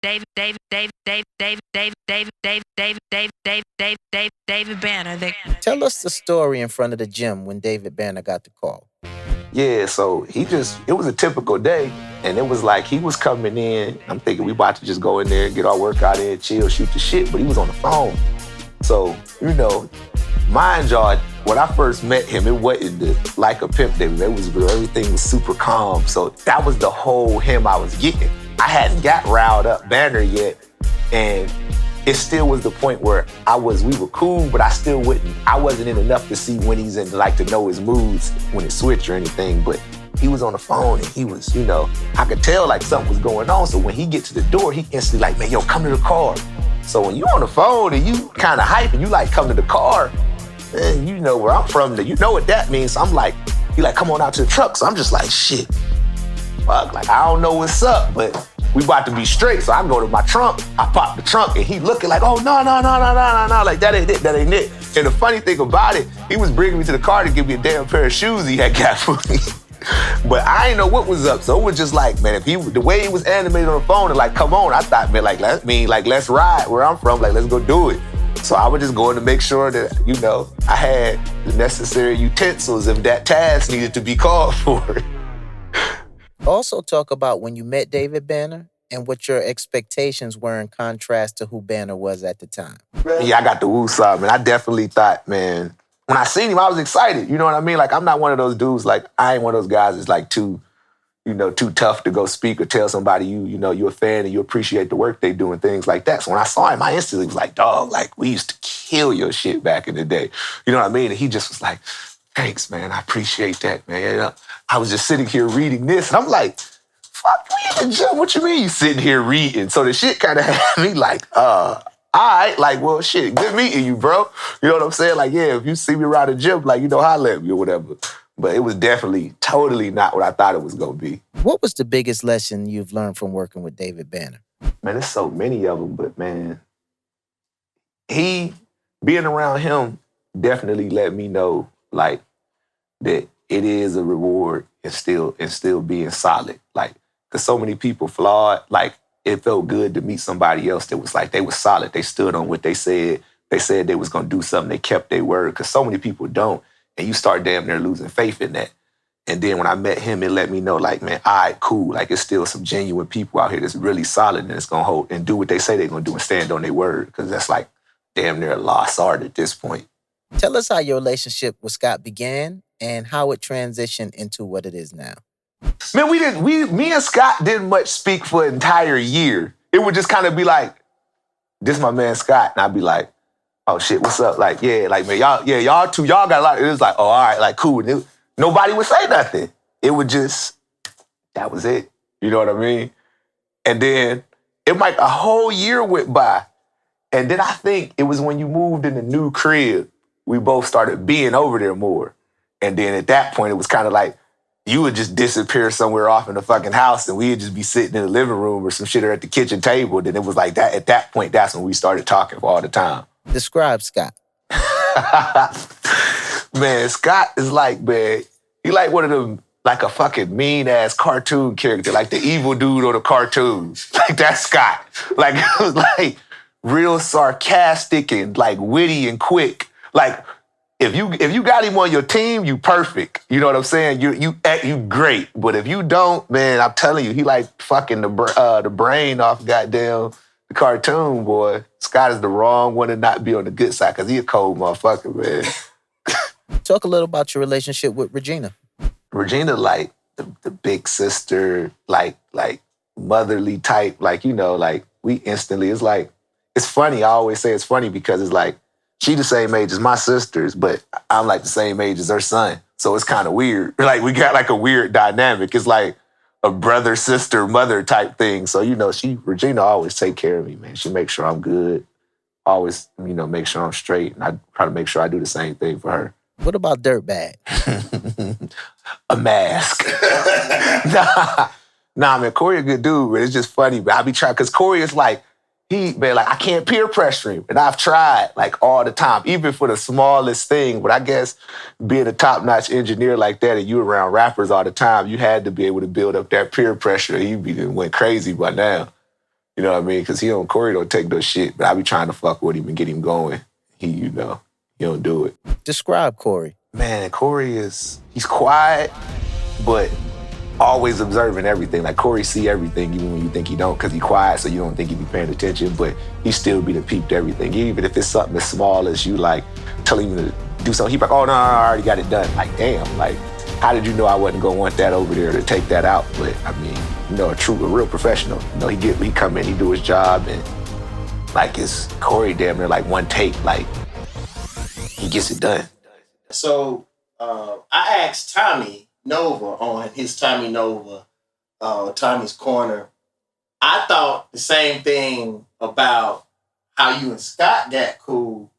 David Banner. Tell us the story in front of the gym when David Banner got the call. Yeah, so it was a typical day. And it was like he was coming in. I'm thinking we about to just go in there, get our workout in, chill, shoot the shit. But he was on the phone. So, mind y'all, when I first met him, it wasn't like a pimp day. Everything was super calm. So that was the whole him I was getting. I hadn't got riled up Banner yet. And it still was the point where we were cool, but I wasn't in enough to see when he's in, like to know his moods when it switched or anything. But he was on the phone and he was, I could tell like something was going on. So when he get to the door, he instantly like, man, yo, come to the car. So when you on the phone and you kind of hype and you like come to the car, man, you know where I'm from, you know what that means. So I'm like, he like, come on out to the truck. So I'm just like, shit, fuck, like I don't know what's up, but we about to be straight. So I go to my trunk, I pop the trunk, and he looking like, oh, no, like that ain't it. And the funny thing about it, he was bringing me to the car to give me a damn pair of shoes he had got for me. But I didn't know what was up. So it was just like, man, the way he was animated on the phone and like, come on, I thought, man, let's ride where I'm from, like, let's go do it. So I was just going to make sure that, I had the necessary utensils if that task needed to be called for. Also talk about when you met David Banner and what your expectations were in contrast to who Banner was at the time. Yeah, I got the woo-saw, man. I definitely thought, man, when I seen him, I was excited. You know what I mean? Like, I'm not one of those dudes, like, I ain't one of those guys that's like too tough to go speak or tell somebody you're a fan and you appreciate the work they do and things like that. So when I saw him, I instantly was like, dog, like, we used to kill your shit back in the day. You know what I mean? And he just was like, thanks, man. I appreciate that, man. I was just sitting here reading this, and I'm like, fuck, we in the gym. What you mean you sitting here reading? So the shit kind of had me like, all right, like, well, shit, good meeting you, bro. You know what I'm saying? Like, yeah, if you see me around the gym, like, holler at me or whatever. But it was definitely totally not what I thought it was going to be. What was the biggest lesson you've learned from working with David Banner? Man, there's so many of them, but man, being around him definitely let me know, like, that it is a reward and still being solid. Like, because so many people flawed, like, it felt good to meet somebody else that was like, they was solid. They stood on what they said. They said they was going to do something. They kept their word, because so many people don't. And you start damn near losing faith in that. And then when I met him, it let me know, like, man, all right, cool. Like, it's still some genuine people out here that's really solid and it's going to hold and do what they say they're going to do and stand on their word, because that's like damn near a lost art at this point. Tell us how your relationship with Scott began and how it transitioned into what it is now. Man, me and Scott didn't much speak for an entire year. It would just kind of be like, this my man Scott. And I'd be like, oh shit, what's up? Like, yeah, like, man, y'all got a lot. It was like, oh, all right, like, cool. Nobody would say nothing. It would just, that was it. You know what I mean? And then a whole year went by. And then I think it was when you moved in the new crib, we both started being over there more. And then at that point, it was kind of like, you would just disappear somewhere off in the fucking house and we'd just be sitting in the living room or some shit or at the kitchen table. Then it was like that. At that point, that's when we started talking all the time. Describe Scott. Man, Scott is like, man, he like one of them, like a fucking mean-ass cartoon character, like the evil dude on the cartoons. Like, that's Scott. Like, it was like real sarcastic and like witty and quick. Like, if you got him on your team, you perfect. You know what I'm saying? You great. But if you don't, man, I'm telling you, he like fucking the brain off goddamn the cartoon, boy. Scott is the wrong one to not be on the good side, because he a cold motherfucker, man. Talk a little about your relationship with Regina. Regina, like the big sister, like motherly type, like, like we instantly, it's like, it's funny. I always say it's funny because it's like, she the same age as my sisters, but I'm like the same age as her son. So it's kind of weird. Like, we got like a weird dynamic. It's like a brother, sister, mother type thing. So, Regina always take care of me, man. She makes sure I'm good. Always, make sure I'm straight. And I try to make sure I do the same thing for her. What about Dirtbag? A mask. Nah, man, Cory a good dude, but it's just funny. But I be trying, because Cory is like, I can't peer pressure him. And I've tried, like, all the time, even for the smallest thing. But I guess being a top-notch engineer like that and you around rappers all the time, you had to be able to build up that peer pressure. He went crazy by now. You know what I mean? Because Corey don't take no shit, but I be trying to fuck with him and get him going. He don't do it. Describe Cory. Man, Corey he's quiet, but always observing everything. Like Corey see everything, even when you think he don't, because he quiet, so you don't think he be paying attention, but he still be the peep to everything. Even if it's something as small as you like telling him to do something, he be like, oh no, I already got it done. Like, damn, like, how did you know I wasn't gonna want that over there to take that out? But I mean, a real professional. He come in, he do his job, and like it's Corey damn near like one take, like he gets it done. So I asked Tommy Nova on his Tommy Nova, Tommy's Corner. I thought the same thing about how you and Scott got cool.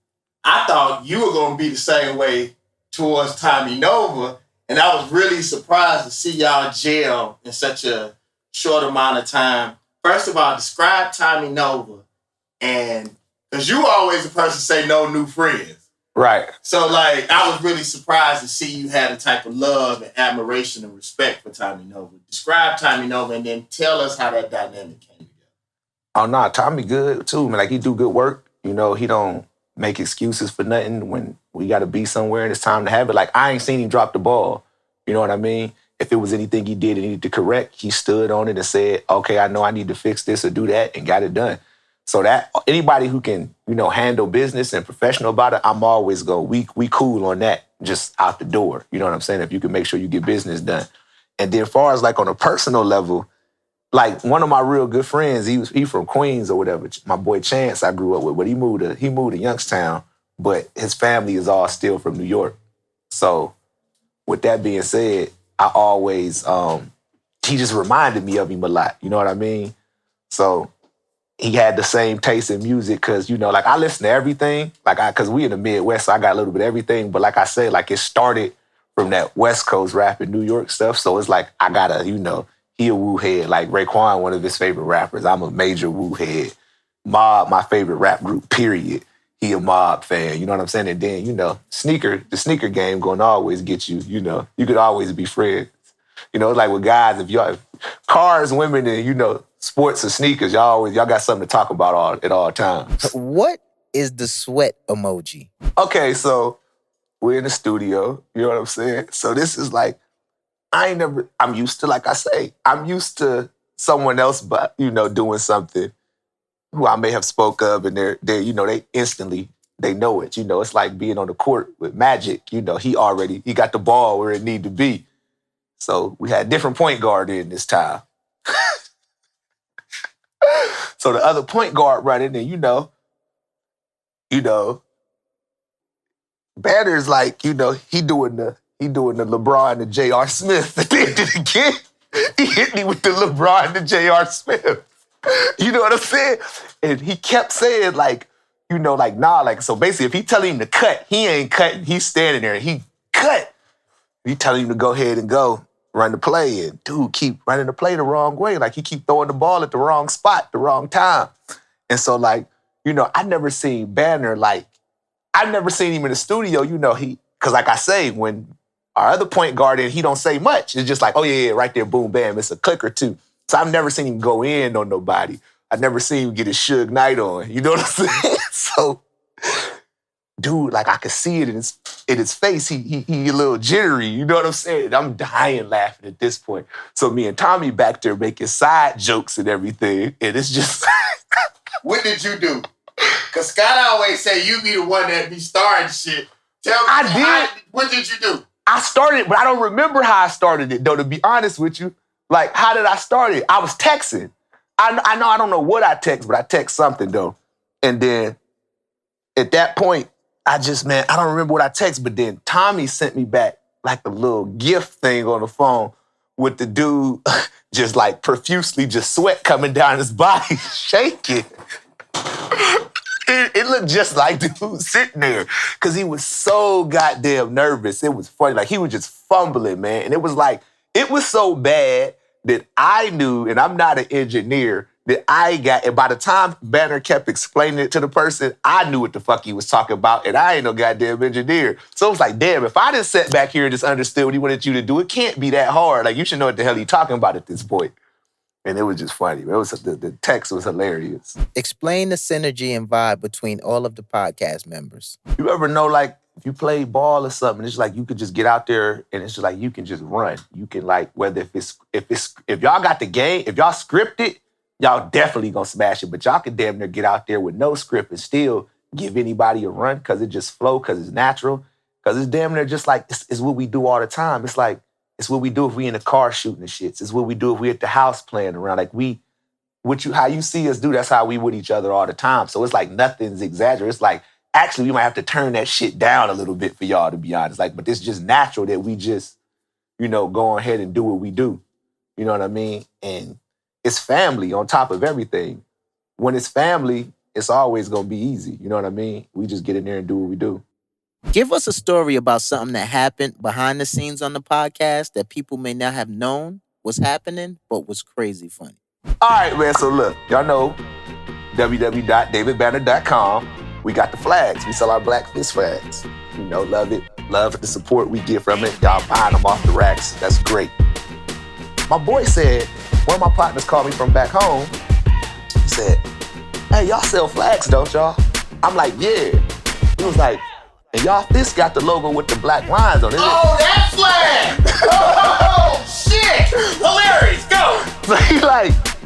I thought you were going to be the same way towards Tommy Nova. And I was really surprised to see y'all gel in such a short amount of time. First of all, describe Tommy Nova. And because you always the person say no new friends. Right. So, like, I was really surprised to see you had a type of love and admiration and respect for Tommy Nova. Describe Tommy Nova and then tell us how that dynamic came together. Oh, nah, Tommy good, too, man. Like, he do good work. He don't make excuses for nothing when we got to be somewhere and it's time to have it. Like, I ain't seen him drop the ball. You know what I mean? If it was anything he did and needed to correct, he stood on it and said, okay, I know I need to fix this or do that, and got it done. So that anybody who can, handle business and professional about it, I'm always we cool on that, just out the door. You know what I'm saying? If you can make sure you get business done. And then as far as like on a personal level, like one of my real good friends, he from Queens or whatever. My boy Chance, I grew up with, but he moved to Youngstown, but his family is all still from New York. So with that being said, I always he just reminded me of him a lot. You know what I mean? So he had the same taste in music because, like I listen to everything. Because we in the Midwest, so I got a little bit of everything. But like I said, like it started from that West Coast rap and New York stuff. So it's like I gotta, he a Wu head. Like Raekwon, one of his favorite rappers. I'm a major Wu head. Mob, my favorite rap group, period. He a Mob fan, you know what I'm saying? And then, the sneaker game gonna always get you, you could always be friends. It's like with guys, if cars, women, and, sports or sneakers, y'all got something to talk about at all times. What is the sweat emoji? Okay, so we're in the studio, you know what I'm saying? So this is like, I'm used to someone else, but, doing something who I may have spoke of, and they instantly, they know it. It's like being on the court with Magic. He got the ball where it need to be. So we had a different point guard in this time. So the other point guard running, and Banner's like, he doing the LeBron and J.R. Smith. At the end of the game, he hit me with the LeBron and J.R. Smith. You know what I'm saying? And he kept saying nah, so basically if he telling him to cut, he ain't cutting. He's standing there and he cut. He telling him to go ahead and go run the play, and dude keep running the play the wrong way. Like he keep throwing the ball at the wrong spot, the wrong time. And so I never seen Banner, I've never seen him in the studio, because like I say, when our other point guard in, he don't say much. It's just like, oh yeah, right there, boom, bam, it's a click or two. So I've never seen him go in on nobody. I've never seen him get his Suge Knight on. You know what I'm saying? So, dude, I could see it in his face. He a little jittery. You know what I'm saying? I'm dying laughing at this point. So me and Tommy back there making side jokes and everything, and it's just. What did you do? Because Scott always say you be the one that be starting shit. Tell me. I did. What did you do? I started, but I don't remember how I started it, though, to be honest with you. How did I start it? I was texting. I know I don't know what I text, but I text something, though. And then at that point, I don't remember what I text, but then Tommy sent me back a little gift thing on the phone with the dude just profusely just sweat coming down his body, shaking. It looked just like dude sitting there because he was so goddamn nervous. It was funny. He was just fumbling, man. And it was so bad that I knew, and I'm not an engineer, that and by the time Banner kept explaining it to the person, I knew what the fuck he was talking about, and I ain't no goddamn engineer. So it was like, damn, if I just sat back here and just understood what he wanted you to do, it can't be that hard. You should know what the hell he's talking about at this point. And it was just funny. The text was hilarious. Explain the synergy and vibe between all of the podcast members. You ever know, like, if you play ball or something, it's like you could just get out there and it's just like you can just run. You can, like, whether if y'all got the game, if y'all script it, y'all definitely gonna smash it. But y'all can damn near get out there with no script and still give anybody a run because it just flow, because it's natural, because it's damn near just like it's what we do all the time. It's like it's what we do if we in the car shooting the shits. It's what we do if we at the house playing around. Like how you see us do, that's how we with each other all the time. So it's like nothing's exaggerated. It's like actually we might have to turn that shit down a little bit for y'all, to be honest. Like, but it's just natural that we just, go ahead and do what we do. You know what I mean? And it's family on top of everything. When it's family, it's always gonna be easy. You know what I mean? We just get in there and do what we do. Give us a story about something that happened behind the scenes on the podcast that people may not have known was happening, but was crazy funny. All right, man. So look, y'all know www.davidbanner.com. We got the flags. We sell our Black Fist flags. Love it. Love the support we get from it. Y'all buying them off the racks. That's great. My boy said, one of my partners called me from back home. He said, hey, y'all sell flags, don't y'all? I'm like, yeah. He was like, and y'all fist got the logo with the black lines on it. Oh, that flag! Oh, shit! Hilarious, go! So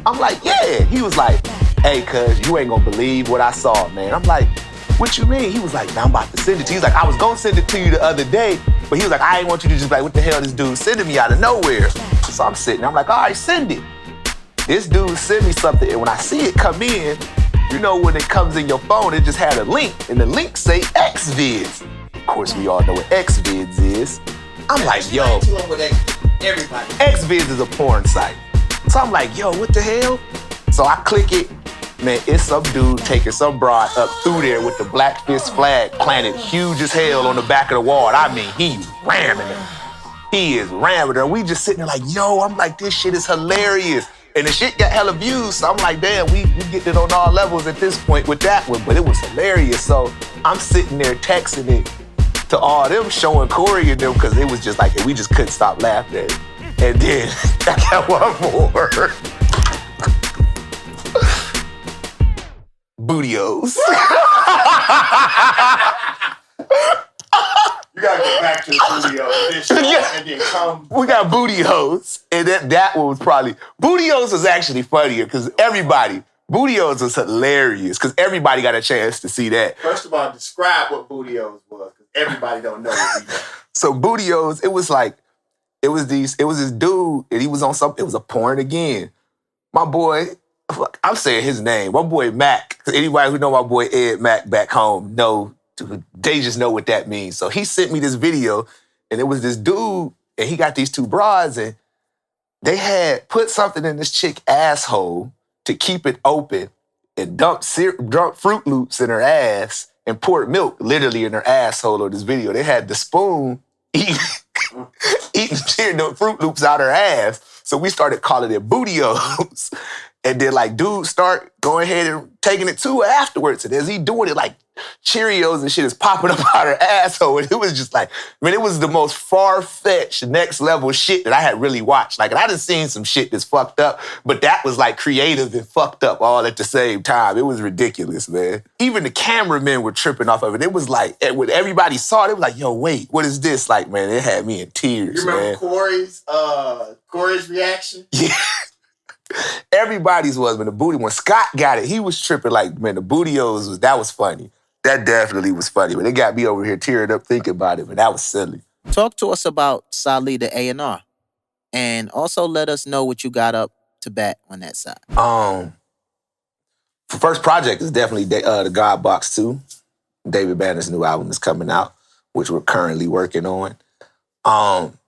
I'm like, yeah. He was like, hey, cuz, you ain't gonna believe what I saw, man. I'm like, what you mean? He was like, nah, I'm about to send it to you. He's like, I was gonna send it to you the other day, but he was like, I ain't want you to just be like, what the hell this dude sending me out of nowhere? So I'm sitting there, I'm like, all right, send it. This dude sent me something, and when I see it come in, when it comes in your phone, it just had a link, and the link say XVids. Of course, we all know what XVids is. I'm like, yo. Everybody. XVids is a porn site. So I'm like, yo, what the hell? So I click it. Man, it's some dude taking some broad up through there with the Black Fist flag planted huge as hell on the back of the wall. I mean, he's ramming it. He is ramming her. We just sitting there like, yo, I'm like, this shit is hilarious. And the shit got hella views, so I'm like, damn, we get it on all levels at this point with that one, but it was hilarious. So I'm sitting there texting it to all them, showing Cory and them, because it was just like, we just couldn't stop laughing at it. And then I got one more. Bootios. You gotta go back to the studio and then come. We got Bootios, and that one was probably, Bootios was actually funnier because Bootios was hilarious because everybody got a chance to see that. First of all, describe what Bootios was because everybody don't know what we know. So Bootios, it was this dude, and he was on something. It was a porn again. My boy, I'm saying his name. My boy Mac. Anybody who know my boy Ed Mac back home they just know what that means. So he sent me this video, and it was this dude, and he got these two broads, and they had put something in this chick asshole to keep it open and dumped Fruit Loops in her ass and poured milk literally in her asshole on this video. They had the spoon eating the Fruit Loops out her ass. So we started calling it Bootios. And then dudes start going ahead and taking it to her afterwards. And as he doing it, Cheerios and shit is popping up out her asshole. And it was just it was the most far-fetched, next level shit that I had really watched. And I done seen some shit that's fucked up, but that was creative and fucked up all at the same time. It was ridiculous, man. Even the cameramen were tripping off of it. It was when everybody saw it, it was like, yo, wait, what is this? Man, it had me in tears, you remember man. Cory's reaction? Yeah. Everybody's was, man. When Scott got it, he was tripping man, the Bootios that was funny. That definitely was funny, but it got me over here tearing up thinking about it, but that was silly. Talk to us about Salih the A&R, and also let us know what you got up to bat on that side. First project is definitely the God Box 2. David Banner's new album is coming out, which we're currently working on.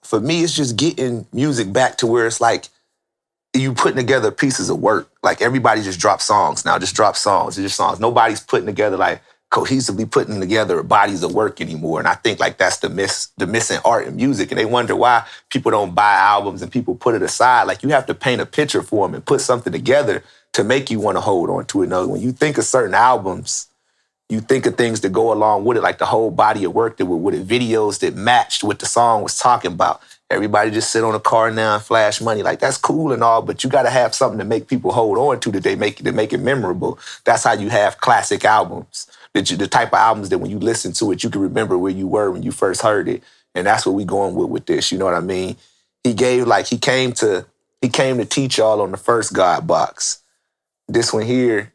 For me, it's just getting music back to where it's you putting together pieces of work. Everybody just drops songs now. Just drop songs. It's just songs. Nobody's putting together cohesively putting together bodies of work anymore. And I think that's the missing art in music. And they wonder why people don't buy albums and people put it aside. You have to paint a picture for them and put something together to make you want to hold on to it. When you think of certain albums, you think of things that go along with it, the whole body of work that were with it, videos that matched what the song was talking about. Everybody just sit on a car now and flash money. Like, that's cool and all, but you got to have something to make people hold on to, that they make it memorable. That's how you have classic albums. The type of albums that when you listen to it, you can remember where you were when you first heard it. And that's what we going with this. You know what I mean? He came to teach y'all on the first God box. This one here,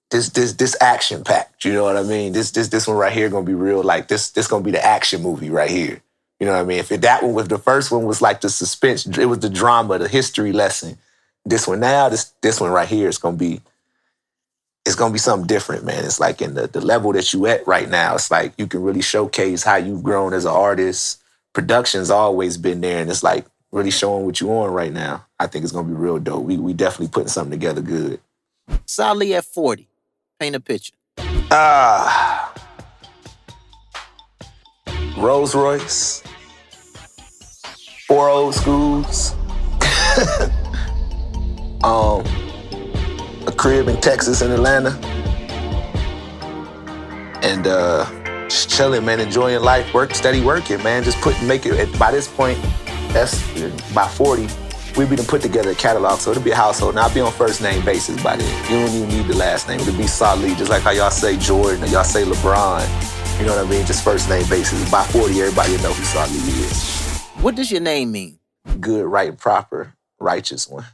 this action packed. You know what I mean? This one right here gonna be real. Like, this gonna be the action movie right here. You know what I mean? If that one was, the first one was like the suspense, it was the drama, the history lesson. This one now, this one right here is gonna be, it's gonna be something different, man. It's like in the level that you at right now, it's like you can really showcase how you've grown as an artist. Production's always been there, and it's like really showing what you on right now. I think it's gonna be real dope. We definitely putting something together good. Salih at 40. Paint a picture. Ah, Rolls Royce, 4 old schools, a crib in Texas and Atlanta, and just chilling, man, enjoying life, steady working, man. Just make it. By this point, that's by 40. We be done put together a catalog, so it'll be a household. Now, I'll be on first name basis by then. You don't even need the last name. It'll be Salih, just like how y'all say Jordan or y'all say LeBron. You know what I mean? Just first name basis. By 40, everybody will know who Salih is. What does your name mean? Good, right, proper, righteous one.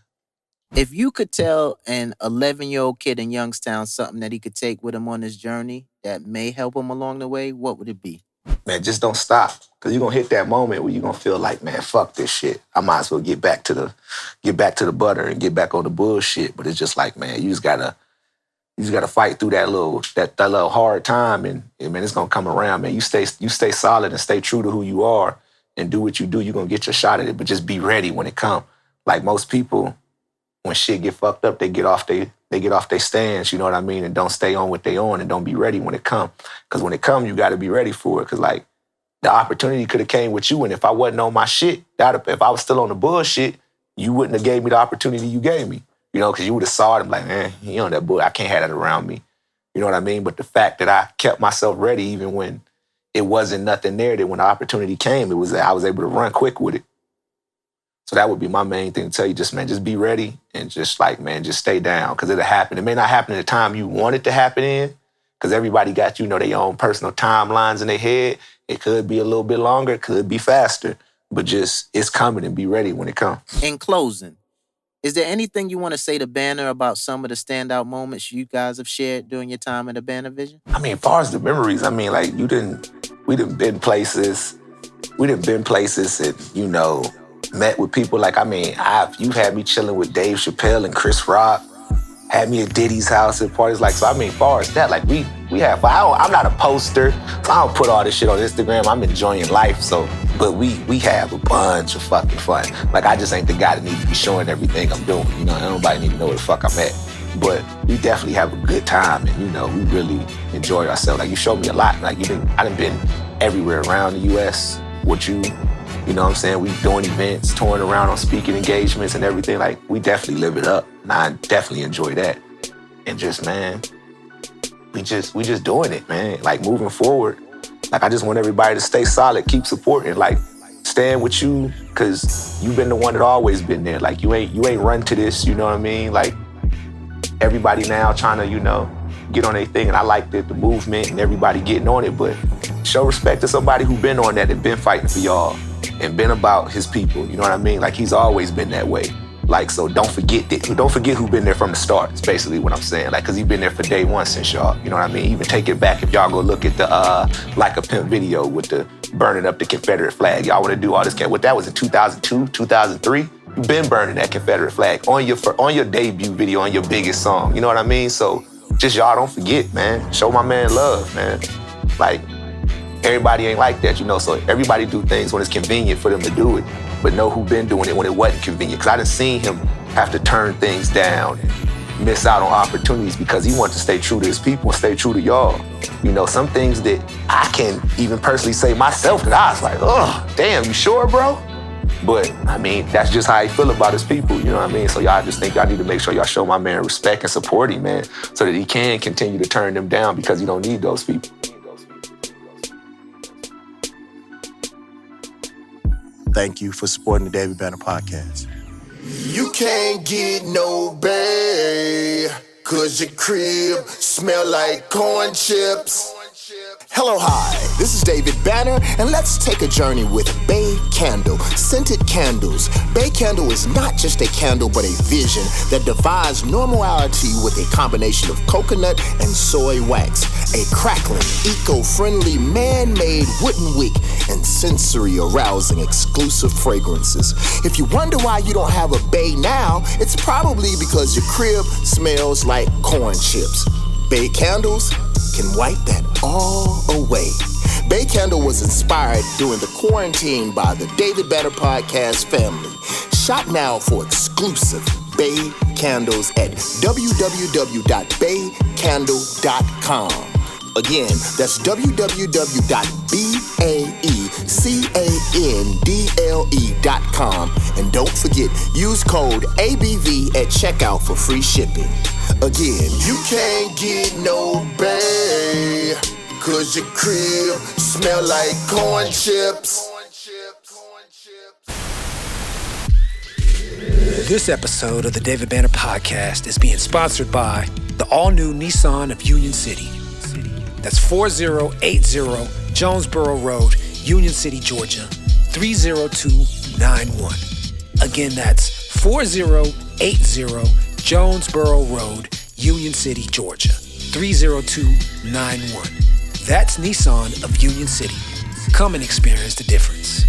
If you could tell an 11-year-old kid in Youngstown something that he could take with him on his journey that may help him along the way, what would it be? Man, just don't stop. Cause you're gonna hit that moment where you're gonna feel like, man, fuck this shit. I might as well get back to the butter and get back on the bullshit. But it's just like, man, you just gotta fight through that little hard time, and man, it's gonna come around, man. You stay solid and stay true to who you are and do what you do, you're gonna get your shot at it. But just be ready when it comes. Like most people, when shit get fucked up, they get off their stands, you know what I mean, and don't stay on what they on and don't be ready when it come. Because when it come, you got to be ready for it. Because like the opportunity could have came with you, and if I wasn't on my shit, if I was still on the bullshit, you wouldn't have gave me the opportunity you gave me. You know, because you would have saw it and like, man, you know that bull, I can't have that around me. You know what I mean? But the fact that I kept myself ready even when it wasn't nothing there, that when the opportunity came, I was able to run quick with it. So that would be my main thing to tell you, just be ready and just like, man, just stay down, because it'll happen. It may not happen in the time you want it to happen in, because everybody got, their own personal timelines in their head. It could be a little bit longer, it could be faster, but just, it's coming, and be ready when it comes. In closing, is there anything you want to say to Banner about some of the standout moments you guys have shared during your time in the Banner Vision? I mean, as far as the memories, I mean, like, we done been places and, met with people like, I mean, you've had me chilling with Dave Chappelle and Chris Rock, had me at Diddy's house at parties. Like, so I mean, as far as that, like we have, I'm not a poster, so I don't put all this shit on Instagram. I'm enjoying life, so, but we have a bunch of fucking fun. Like, I just ain't the guy that needs to be showing everything I'm doing, nobody need to know where the fuck I'm at. But we definitely have a good time, and, we really enjoy ourselves. Like, you showed me a lot. Like, I done been everywhere around the U.S. with you. You know what I'm saying? We doing events, touring around on speaking engagements and everything. Like, we definitely live it up. And I definitely enjoy that. And just, man, we just doing it, man. Like, moving forward. Like, I just want everybody to stay solid, keep supporting, like, stand with you, because you've been the one that always been there. Like, you ain't run to this, you know what I mean? Like, everybody now trying to, get on their thing. And I like the movement and everybody getting on it, but show respect to somebody who been on that and been fighting for y'all and been about his people, you know what I mean? Like, he's always been that way. Like, so don't forget who been there from the start, is basically what I'm saying. Like, cause he been there for day one since y'all, you know what I mean? Even take it back, if y'all go look at the Like a Pimp video with the burning up the Confederate flag. Y'all wanna do all this, what that was in 2002, 2003? You been burning that Confederate flag on your debut video, on your biggest song, you know what I mean? So just y'all don't forget, man. Show my man love, man. Like, everybody ain't like that, so everybody do things when it's convenient for them to do it, but know who been doing it when it wasn't convenient. Because I done seen him have to turn things down and miss out on opportunities because he wanted to stay true to his people and stay true to y'all. Some things that I can even personally say myself that I was like, oh, damn, you sure, bro? But, I mean, that's just how he feel about his people, you know what I mean? So y'all just think y'all need to make sure y'all show my man respect and support him, man, so that he can continue to turn them down, because you don't need those people. Thank you for supporting the David Banner Podcast. You can't get no bay, 'cause your crib smell like corn chips. Hello, hi, this is David Banner, and let's take a journey with Bay Candle, scented candles. Bay Candle is not just a candle, but a vision that defies normality with a combination of coconut and soy wax, a crackling, eco-friendly, man-made wooden wick, and sensory-arousing exclusive fragrances. If you wonder why you don't have a Bay now, it's probably because your crib smells like corn chips. Bay Candles can wipe that all away. Bay Candle was inspired during the quarantine by the David Banner Podcast family. Shop now for exclusive Bay Candles at www.baycandle.com. Again, that's www.baycandle.com. And don't forget, use code ABV at checkout for free shipping. Again, you can't get no Bay, 'cause your crib smell like corn chips. This episode of the David Banner Podcast is being sponsored by the all-new Nissan of Union City. That's 4080 Jonesboro Road, Union City, Georgia, 30291. Again, that's 4080 Jonesboro Road, Union City, Georgia, 30291. That's Nissan of Union City. Come and experience the difference.